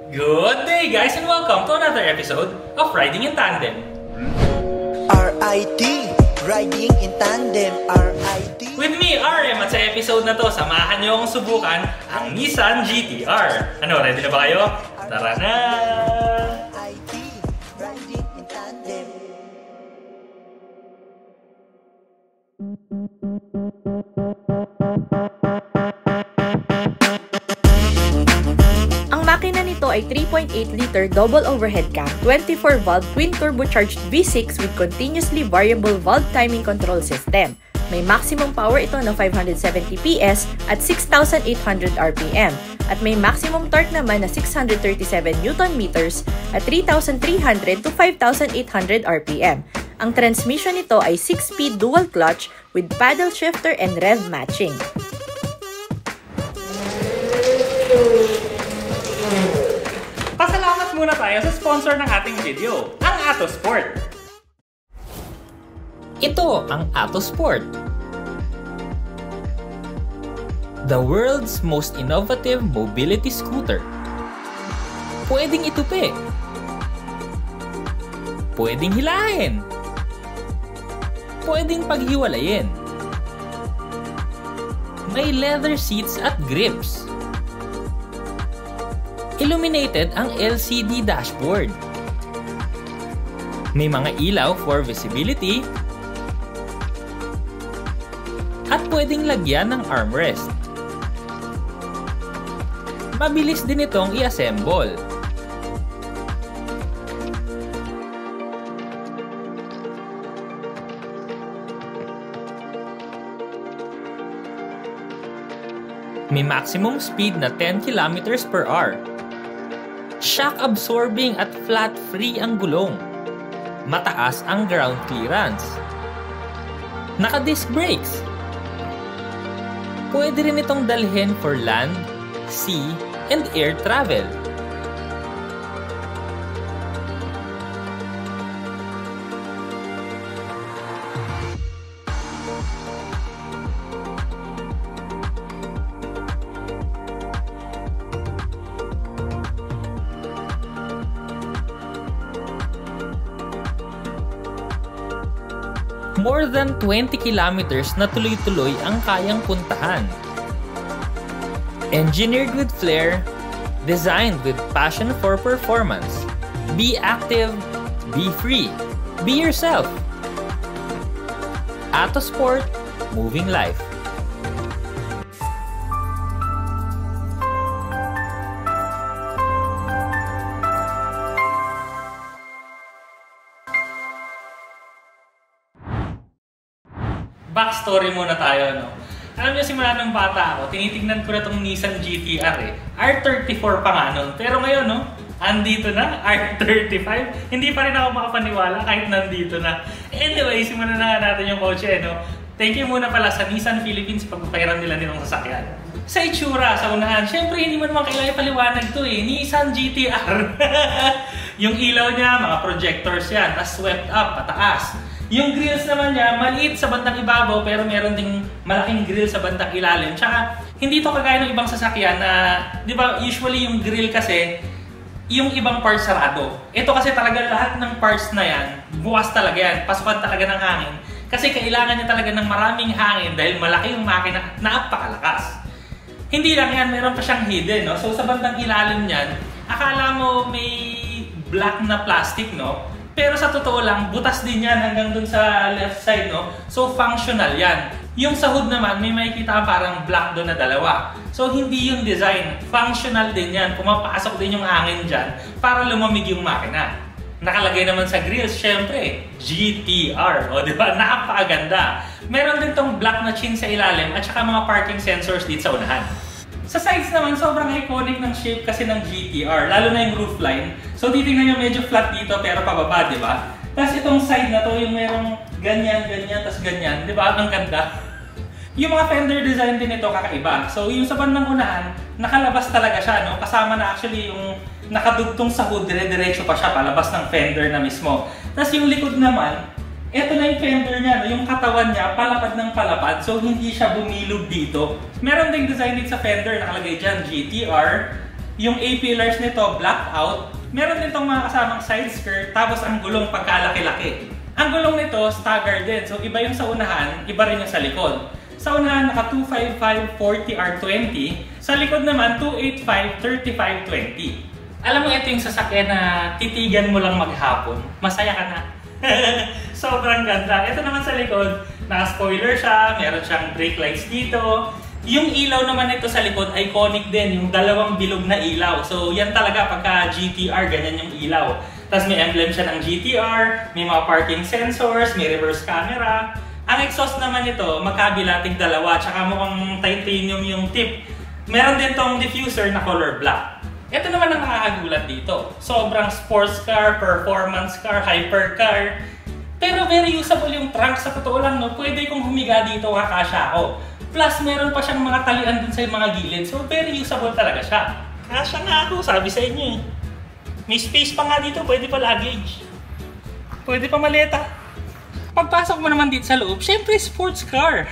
Good day guys and welcome to another episode of Riding in Tandem. RID, Riding in Tandem, RID. With me, RM, at sa episode na to, samahan niyo akong subukan ang Nissan GT-R. Ano, ready na ba kayo? Tara na! RID, Riding in Tandem. Ang makina nito ay 3.8-liter double overhead cam, 24-valve twin turbocharged V6 with continuously variable valve timing control system. May maximum power ito na 570 PS at 6,800 RPM. At may maximum torque naman na 637 Nm at 3,300 to 5,800 RPM. Ang transmission nito ay 6-speed dual clutch with paddle shifter and rev matching. Pasalamat muna tayo sa sponsor ng ating video, ang Attosport. Ito ang Attosport, the world's most innovative mobility scooter. Pwedeng itupi, pwedeng hilahin, pwedeng paghiwalayin. May leather seats at grips. Illuminated ang LCD dashboard. May mga ilaw for visibility. At pwedeng lagyan ng armrest. Mabilis din itong i-assemble. May maximum speed na 10 km/h. Shock-absorbing at flat-free ang gulong. Mataas ang ground clearance. Naka-disc brakes. Pwede rin itong dalhin for land, sea, and air travel. More than 20 kilometers na tuloy-tuloy ang kayang puntahan. Engineered with flair, designed with passion for performance. Be active, be free, be yourself. Attosport, moving life. Backstory muna tayo, no? Alam niyo, simula ng bata ako, tinitignan ko na itong Nissan GT-R eh. R34 pa nga nun. Pero ngayon, no? Andito na, R35. Hindi pa rin ako makapaniwala kahit nandito na. Anyway, simulan na nga natin yung kotse, no? Thank you muna pala sa Nissan Philippines pagpapairam nila nitong sasakyan. Sa itsura, sa unahan, syempre hindi mo naman kailangan paliwanag to eh. Nissan GT-R. Yung ilaw niya, mga projectors yan. Tapos swept up, pataas. Yung grills naman niya, maliit sa bandang ibabaw pero meron ding malaking grill sa bandang ilalim. Tsaka, hindi to kagaya ng ibang sasakyan na, di ba, usually yung grill kasi, yung ibang parts sarado. Ito kasi talaga lahat ng parts na yan, bukas talaga yan, pasukan talaga ng hangin. Kasi kailangan niya talaga ng maraming hangin dahil malaki yung makina, napakalakas. Hindi lang yan, meron pa siyang hidden, no? So sa bandang ilalim niyan, akala mo may black na plastic, no? Pero sa totoo lang, butas din yan hanggang dun sa left side, no? So, functional yan. Yung sa hood naman, may makikita parang black doon na dalawa. So, hindi yung design. Functional din yan. Pumapasok din yung hangin dyan para lumamig yung makina. Nakalagay naman sa grills, syempre, GT-R. O, di ba? Napakaganda. Meron din tong black na chin sa ilalim at saka mga parking sensors dito sa unahan. Sa sides naman, sobrang iconic ng shape kasi ng GT-R, lalo na yung roofline. So titingnan nyo medyo flat dito pero pababa, di ba? Tapos itong side na to, yung merong ganyan, ganyan, tapos ganyan, di ba? Ang ganda. Yung mga fender design din ito kakaiba. So yung sa bandang unahan, nakalabas talaga siya, no? Kasama na actually yung nakadugtong sa hood, dire-diretso pa siya, palabas ng fender na mismo. Tapos yung likod naman, ito na yung fender niya, no? Yung katawan niya, palapad ng palapad, so hindi siya bumilog dito. Meron ding design dito sa fender, nakalagay dyan, GT-R. Yung A-pillars nito, blacked out. Meron din itong mga kasamang side skirt, tapos ang gulong pagkalaki-laki. Ang gulong nito, staggered din. So iba yung sa unahan, iba rin yung sa likod. Sa unahan, naka 255 40 R20. Sa likod naman, 285 35 20. Alam mo, ito yung sasakyan na titigan mo lang maghapon. Masaya ka na. Sobrang ganda. Ito naman sa likod, naka-spoiler siya, meron siyang brake lights dito. Yung ilaw naman ito sa likod, iconic din, yung dalawang bilog na ilaw. So yan talaga pagka GTR, ganyan yung ilaw. Tapos may emblem siya ng GTR, may mga parking sensors, may reverse camera. Ang exhaust naman ito, magkabilating dalawa, tsaka mukhang titanium yung tip. Meron din tong diffuser na color black. Ito naman ang nakakagulat dito. Sobrang sports car, performance car, hypercar. Pero very usable yung trunk, sa totoo lang, no? Pwede kong humiga dito, kakasya ako. Plus, meron pa siyang mga talian dun sa mga gilid. So, very usable talaga siya. Kasya nga ako, sabi sa inyo eh. May space pa nga dito, pwede pa luggage. Pwede pa maleta. Pagpasok mo naman dito sa loob, syempre sports car.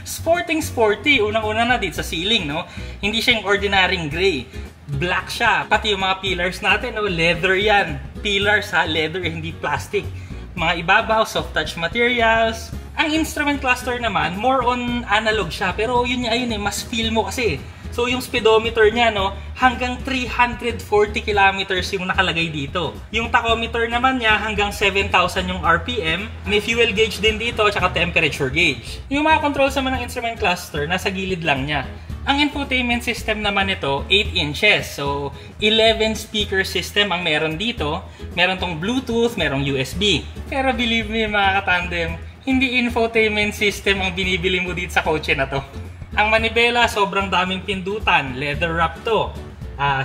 Sporty. Unang-una na dito sa ceiling, no? Hindi siya yung ordinaryong gray. Black siya. Pati yung mga pillars natin, no? Leather yan. Pillars ha, leather, hindi plastic. Mga ibabaw, soft touch materials. Ang instrument cluster naman, more on analog siya. Pero yun mas feel mo kasi. So yung speedometer niya, no, hanggang 340 kilometers yung nakalagay dito. Yung tachometer naman niya, hanggang 7,000 yung RPM. May fuel gauge din dito, tsaka temperature gauge. Yung mga controls naman ng instrument cluster, nasa gilid lang niya. Ang infotainment system naman ito, 8 inches. So, 11 speaker system ang meron dito. Meron tong Bluetooth, merong USB. Pero believe me mga katandem, hindi infotainment system ang binibili mo dito sa kotse na to. Ang manibela, sobrang daming pindutan. Leather wrap to.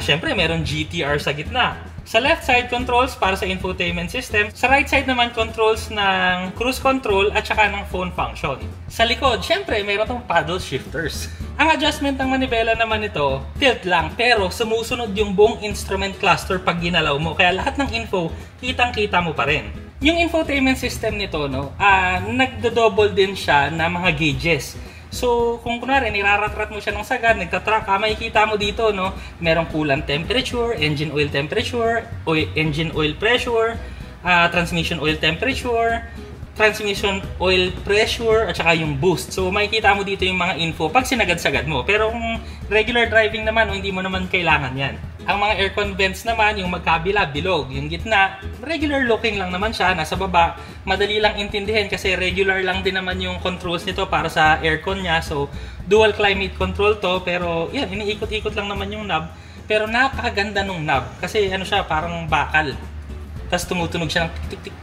Syempre, meron GTR sa gitna. Sa left side, controls para sa infotainment system. Sa right side naman, controls ng cruise control at saka ng phone function. Sa likod, syempre, meron tong paddle shifters. Ang adjustment ng manibela naman ito, tilt lang. Pero sumusunod yung buong instrument cluster pag ginalaw mo. Kaya lahat ng info, kitang-kita mo pa rin. Yung infotainment system nito, no, nagdo-double din siya na mga gauges. So, kung kunwari, nirarat-rat mo siya ng sagad, nagtatrack ka, makikita mo dito, no, merong coolant temperature, engine oil temperature, engine oil pressure, transmission oil temperature, transmission oil pressure, at saka yung boost. So, makikita mo dito yung mga info pag sinagad-sagad mo. Pero kung regular driving naman, o hindi mo naman kailangan yan. Ang mga aircon vents naman, yung magkabila, bilog. Yung gitna, regular looking lang naman siya. Nasa baba, madali lang intindihin kasi regular lang din naman yung controls nito para sa aircon niya. So, dual climate control to. Pero, yan, iniikot-ikot lang naman yung knob. Pero napakaganda nung knob. Kasi ano siya, parang bakal. Tapos tumutunog siya ng tik-tik-tik.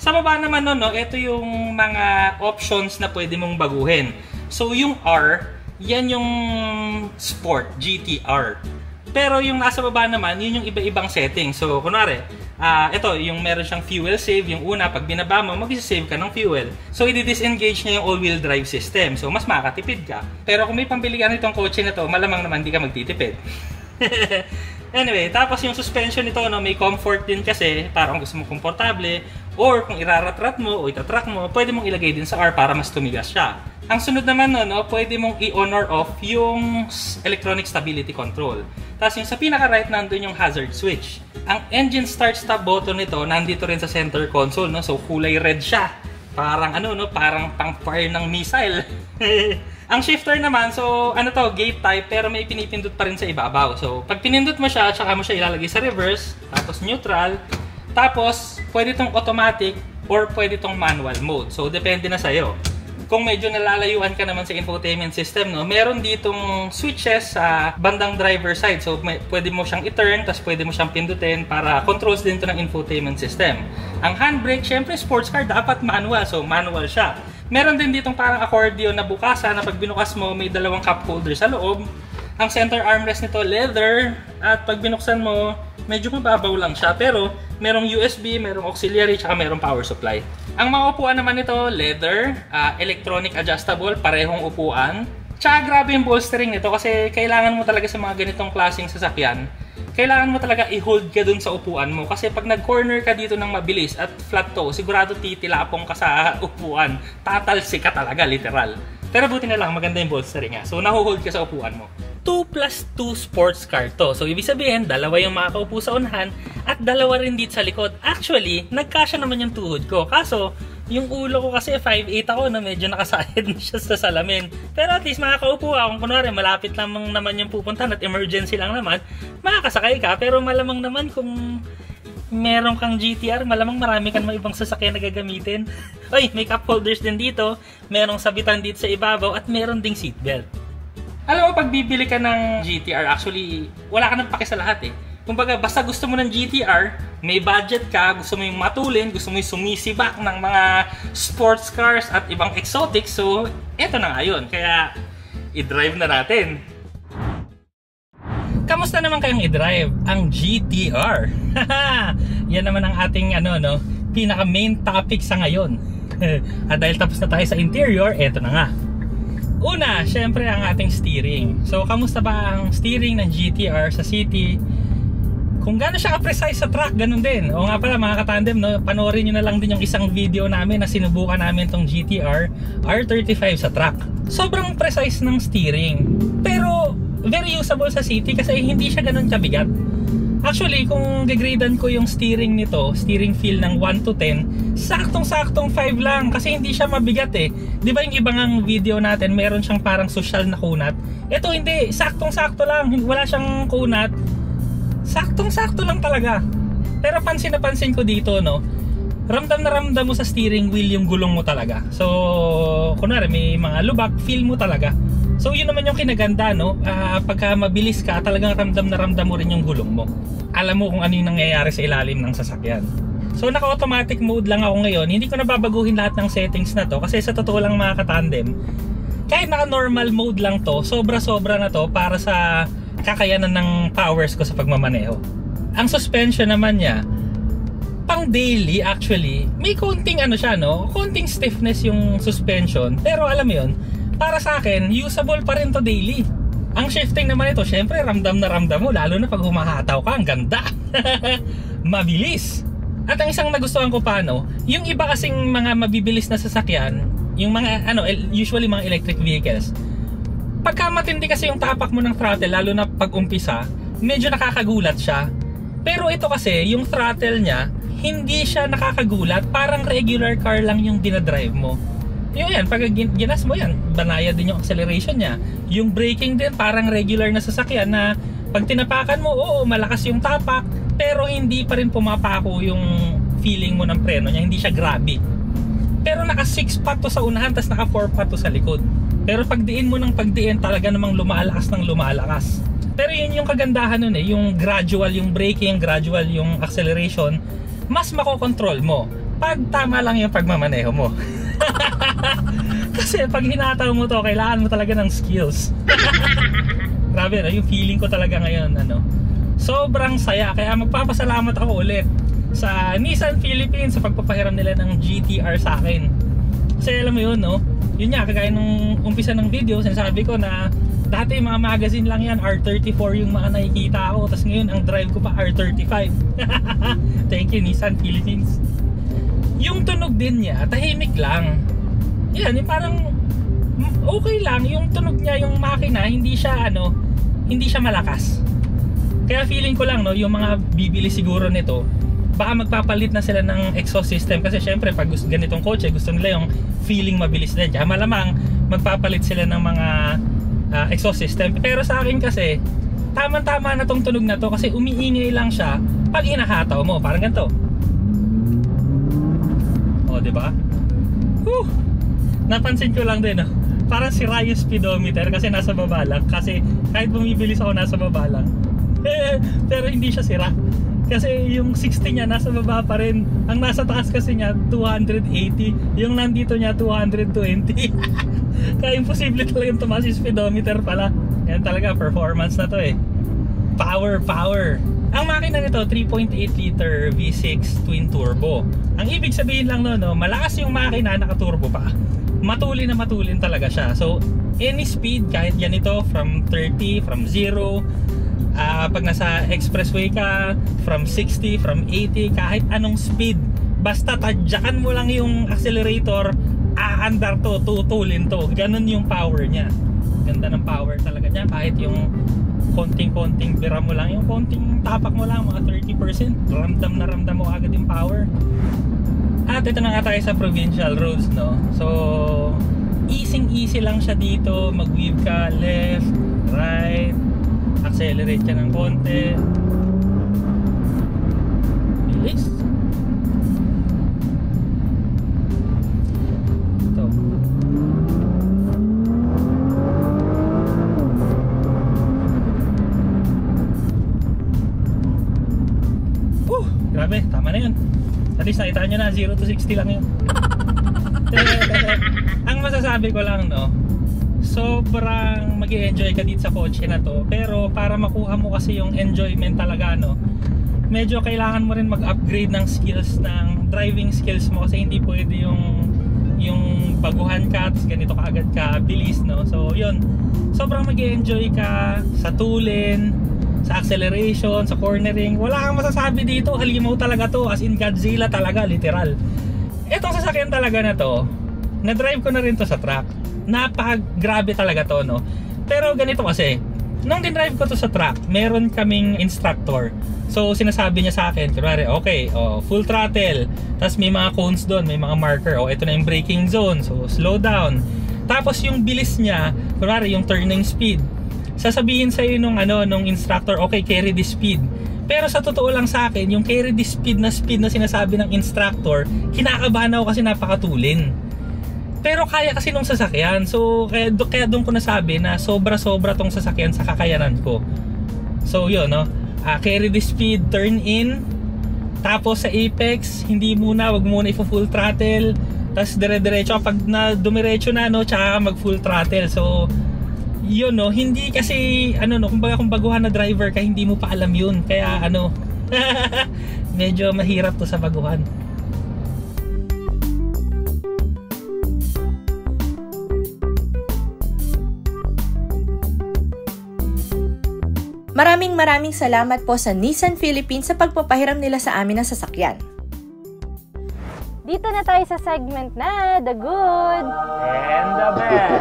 Sa baba naman no, ito yung mga options na pwede mong baguhin. So, yung R, yan yung Sport, GTR. Pero yung nasa baba naman, yun yung iba-ibang settings. So, kunwari, ito, yung meron siyang fuel save. Yung una, pag binaba mo, mag-save ka ng fuel. So, i-disengage niya yung all-wheel drive system. So, mas makatipid ka. Pero kung may pambili ka nitong kotse na to, malamang naman hindi ka magtitipid. Anyway, tapos yung suspension nito, no, may comfort din kasi para kung gusto mo komportable. Or kung irarat-rat mo o itatrack mo, pwede mong ilagay din sa R para mas tumigas siya. Ang sunod naman no, pwede mong i-on or off yung electronic stability control. Tapos yung sa pinaka-right nandun yung hazard switch. Ang engine start-stop button nito nandito rin sa center console, no? So kulay red siya. Parang parang pang-fire ng missile. Ang shifter naman, so gate type pero may pinipindot pa rin sa ibabaw. So pag pinindot mo siya, tsaka mo siya ilalagay sa reverse, tapos neutral, tapos pwede itong automatic or pwede itong manual mode. So depende na sa'yo. Kung medyo nalalayuan ka naman sa infotainment system, no, meron ditong switches sa bandang driver side. So, pwede mo siyang i-turn, tapos pwede mo siyang pindutin para controls din ito ng infotainment system. Ang handbrake, syempre, sports car, dapat manual. So, manual siya. Meron din ditong parang accordion na bukasan na pag binukas mo, may dalawang cup holder sa loob. Ang center armrest nito, leather. At pag binuksan mo, medyo mababaw lang siya. Pero, merong USB, merong auxiliary, tsaka merong power supply. Ang mga upuan naman nito, leather, electronic adjustable, parehong upuan. Tsaka grabe yung bolstering nito kasi kailangan mo talaga sa mga ganitong klaseng sasakyan, kailangan mo talaga i-hold ka dun sa upuan mo kasi pag nag-corner ka dito ng mabilis at flat toe, sigurado titilapong ka sa upuan. Tatalsi ka talaga, literal. Pero buti na lang, maganda yung bolstering niya. So, nahuhold ka sa upuan mo. 2+2 sports car to. So, ibig sabihin, dalawa yung makakaupo sa unahan at dalawa rin dito sa likod. Actually, nagkasya naman yung tuhod ko. Kaso, yung ulo ko kasi 5'8 ako na medyo nakasahid na siya sa salamin. Pero at least makakaupo ako. Kung kunwari, malapit lang naman yung pupuntahan at emergency lang naman, makakasakay ka. Pero malamang naman kung meron kang GTR, malamang marami kang mga ibang sasakyan na gagamitin. Ay, may cup holders din dito. Merong sabitan dito sa ibabaw at meron ding seatbelt. Alam mo, pag bibili ka ng GTR, actually, wala ka nang pake sa lahat eh. Kumbaga, basta gusto mo ng GTR, may budget ka, gusto mo yung matulin, gusto mo yung sumisibak ng mga sports cars at ibang exotics, so, eto na nga yun. Kaya, i-drive na natin. Kamusta naman kayong i-drive ang GTR? Yan naman ang ating pinaka main topic sa ngayon. At dahil tapos na tayo sa interior, eto na nga. Una, syempre ang ating steering. So, kamusta ba ang steering ng GTR sa city? Kung gano'n siya ka-precise sa track, ganun din. O nga pala mga katandem, no, panoorin nyo na lang din yung isang video namin na sinubukan namin tong GTR R35 sa track. Sobrang precise ng steering. Pero, very usable sa city kasi hindi siya ganun kabigat. Actually, kung degradean ko yung steering nito, steering feel ng 1 to 10, saktong-saktong 5 lang kasi hindi siya mabigat eh. Di ba yung ibang video natin, meron siyang parang social na kunat? Ito hindi, saktong-sakto lang, wala siyang kunat. Saktong-sakto lang talaga. Pero pansin na pansin ko dito, no, ramdam na ramdam mo sa steering wheel yung gulong mo talaga. So, kunwari may mga lubak, feel mo talaga. So yun naman yung kinaganda, no? Pagka mabilis ka, talagang ramdam na ramdam mo rin yung gulong mo. Alam mo kung ano yung nangyayari sa ilalim ng sasakyan. So naka-automatic mode lang ako ngayon. Hindi ko nababaguhin lahat ng settings na to kasi sa totoo lang mga katandem, kahit naka-normal mode lang to, sobra-sobra na to para sa kakayanan ng powers ko sa pagmamaneho. Ang suspension naman niya, pang daily actually, may konting siya, no? Konting stiffness yung suspension. Pero alam mo yun, para sa akin, usable pa rin to daily. Ang shifting naman ito, syempre ramdam na ramdam mo, lalo na pag humahataw ka, ang ganda. Mabilis. At ang isang nagustuhan ko pa, no, yung iba kasing mga mabibilis na sasakyan, yung mga usually mga electric vehicles, pagka matindi kasi yung tapak mo ng throttle, lalo na pag umpisa, medyo nakakagulat siya. Pero ito kasi, yung throttle niya, hindi siya nakakagulat, parang regular car lang yung dinadrive mo. Yung yan, pag ginas mo yan, banaya din yung acceleration niya. Yung braking din, parang regular na sasakyan na pag tinapakan mo, oo, malakas yung tapak, pero hindi pa rin pumapako yung feeling mo ng preno niya, hindi siya grabe. Pero naka 6 pa to sa unahan, tas naka 4 pa to sa likod. Pero pagdiin mo ng pagdiin, talaga namang lumalakas ng lumalakas. Pero yun yung kagandahan nun eh, yung gradual yung braking, gradual yung acceleration, mas makokontrol mo pag tama lang yung pagmamaneho mo. Kasi pag hinataw mo to, kailangan mo talaga ng skills. Grabe na, yung feeling ko talaga ngayon, sobrang saya. Kaya magpapasalamat ako ulit sa Nissan Philippines sa pagpapahiram nila ng GTR sa akin. Kasi alam mo yun, no? Yun nga, kagaya nung umpisa ng video, sinasabi ko na dati mga magazine lang yan, R34 yung mga nakikita ko. Tapos ngayon, ang drive ko pa R35. Thank you, Nissan Philippines. Yung tunog din niya, tahimik lang. Yan, yung parang okay lang. Yung tunog niya, yung makina, hindi siya malakas. Kaya feeling ko lang, no, yung mga bibili siguro nito, baka magpapalit na sila ng exhaust system. Kasi syempre, pag ganitong kotse, gusto nila yung feeling mabilis na dyan. Malamang, magpapalit sila ng mga exhaust system. Pero sa akin kasi, tama-tama na tong tunog na to kasi umiingay lang siya pag hinahataw mo. Parang ganito. O, diba? Whew! Napansin ko lang din, parang sira yung speedometer kasi nasa baba lang. Kasi kahit bumibilis ako, nasa baba lang. Pero hindi siya sira. Kasi yung 60 niya nasa baba pa rin. Ang nasa taas kasi niya 280. Yung nandito niya 220. Kaya imposible talaga yung tumaas yung speedometer pala. Yan talaga, performance na to eh. Power. Ang makina nito, 3.8 liter V6 twin turbo. Ang ibig sabihin lang no, malakas yung makina, naka-turbo pa. Matulin na matulin talaga siya. So, any speed, kahit ganito, from 30, from 0, pag nasa expressway ka, from 60, from 80, kahit anong speed, basta tadyakan mo lang yung accelerator, aandar to, tutulin to. Ganun yung power niya. Ganda ng power talaga niya, kahit yung konting-konting bira mo lang, yung konting tapak mo lang, mga 30%, ramdam na ramdam mo agad yung power. At ito na nga tayo sa provincial roads, no? So easy lang siya dito, mag-weave ka left, right, accelerate ka ng konti, bilis. Ito. Grabe, tama na yun. At least nakita nyo na, 0 to 60 lang yun. Ang masasabi ko lang, no, sobrang mag-i-enjoy ka dito sa kotse na to. Pero para makuha mo kasi yung enjoyment talaga, no, medyo kailangan mo rin mag-upgrade ng skills, ng driving skills mo. Kasi hindi pwede yung baguhan ka, tapos ganito kaagad ka bilis, no. So yun, sobrang mag-i-enjoy ka sa tulin, sa acceleration, sa cornering. Wala kang masasabi dito, halimaw talaga to, as in Godzilla talaga, literal. Etong sasakyan talaga na to, na-drive ko na rin to sa track. Napaka-grabe talaga to, no. Pero ganito kasi, nung din-drive ko to sa track, meron kaming instructor. So sinasabi niya sa akin, kunwari, okay, full throttle, tapos may mga cones doon, may mga marker, ito na yung braking zone, so slow down. Tapos yung bilis niya, kunwari yung turning speed, sasabihin sa'yo nung instructor, okay, carry this speed. Pero sa totoo lang sa akin, yung carry this speed na sinasabi ng instructor, kinakabahan ako kasi napakatulin. Pero kaya kasi nung sasakyan. So kaya doon ko nasabi na sobra-sobra tong sasakyan sa kakayanan ko. So yun, no, carry this speed, turn in, tapos sa apex, wag muna i-full throttle, tapos dire-diretso, pag dumiretso na, no, tsaka mag full throttle. So yun, no, hindi kasi kumbaga kung baguhan na driver ka, hindi mo pa alam yun, kaya medyo mahirap to sa baguhan. Maraming salamat po sa Nissan Philippines sa pagpapahiram nila sa amin ng sasakyan. Dito na tayo sa segment na The Good and the Bad.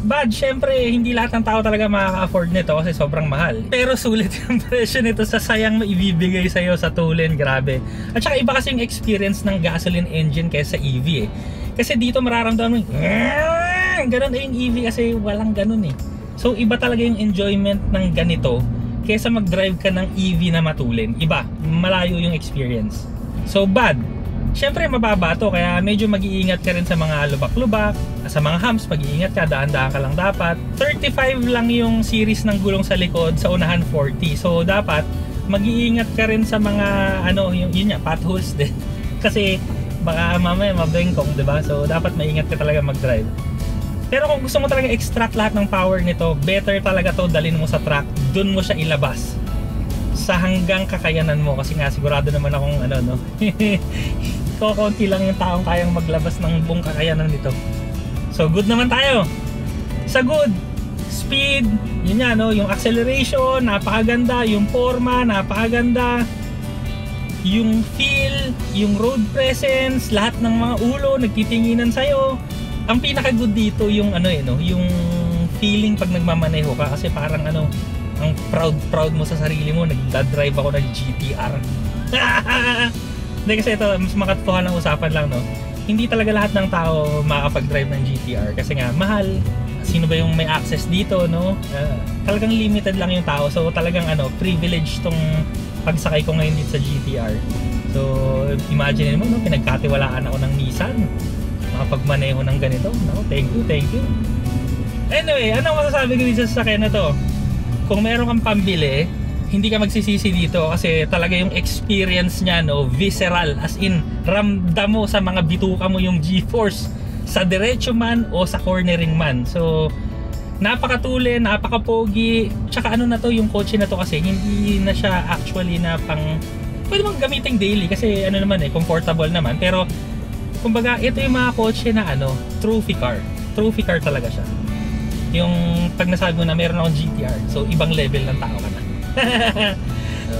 Bad, syempre hindi lahat ng tao talaga makaka-afford nito kasi sobrang mahal. Pero sulit yung presyo nito sa sayang na ibibigay sa'yo sa tulin, grabe. At saka iba kasi yung experience ng gasoline engine kaysa EV eh. Kasi dito mararamdaman mo ganun yung EV kasi walang ganun eh. So iba talaga yung enjoyment ng ganito kaysa mag-drive ka ng EV na matulin. Iba, malayo yung experience. So bad, syempre mababa to, kaya medyo mag-iingat ka rin sa mga lubak-lubak, sa mga humps mag-iingat ka, daan-daan ka lang dapat. 35 lang yung series ng gulong sa likod, sa unahan 40. So dapat mag-iingat ka rin sa mga yun nga, potholes din. Kasi baka mamaya mabengkong, diba? So dapat maingat ka talaga mag-drive. Pero kung gusto mo talaga extract lahat ng power nito, better talaga to dalhin mo sa track, dun mo siya ilabas sa hanggang kakayanan mo. Kasi nga sigurado naman akong kaunti lang yung taong kayang maglabas ng buong kakayanan nito. So good naman tayo sa good. Speed, yun yan, no? Yung acceleration, napakaganda. Yung forma, napakaganda. Yung feel, yung road presence, lahat ng mga ulo nagtitinginan sa'yo. Ang pinaka good dito yung yung feeling pag nagmamaneho ka, kasi parang ang proud mo sa sarili mo, nagdadrive ako ng GTR. Hindi, kasi ito mas makatotohanan ng usapan lang, no. Hindi talaga lahat ng tao makakapag-drive ng GTR kasi nga mahal. Sino ba yung may access dito, no? Talagang limited lang yung tao. So talagang privilege tong pagsakay ko ngayon dito sa GTR. So imagine mo, no, pinagkatiwalaan ako ng Nissan. Makapagmaneho ng ganito. No, thank you. Anyway, anong masasabi ko dito sa sasakyan na to? Kung meron kang pambili, hindi ka magsisisi dito kasi talaga yung experience niya, no, visceral, as in ramdam mo sa mga bituka mo yung G-force sa diretso man o sa cornering man. So napakatulin, napakapogi. Tsaka na to, yung kotse na to kasi hindi na siya actually na pwede mong gamitin daily kasi comfortable naman. Pero kumbaga ito yung mga kotse na trophy car talaga siya. Yung pag nasabi mo na meron akong GTR, so ibang level ng tao ka na.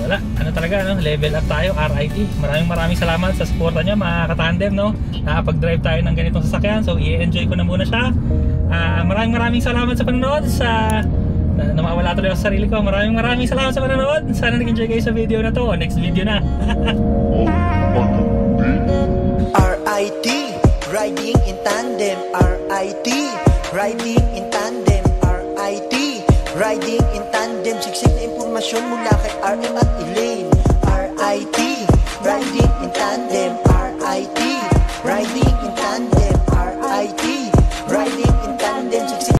Wala, talaga, level up tayo, RIT. Maraming salamat sa suporta niya mga katandem, no. Nakapag-drive tayo ng ganitong sasakyan, so i-enjoy ko na muna siya. Maraming salamat sa panonood. Namawala tuloy ako sa sarili ko. Maraming salamat sa panonood. Sana nag-enjoy kayo sa video na to. Next video na. RIT, riding in tandem. RIT, riding in tandem. RIT, riding in tandem. Siksik na impormasyon mula kay RM at Elaine.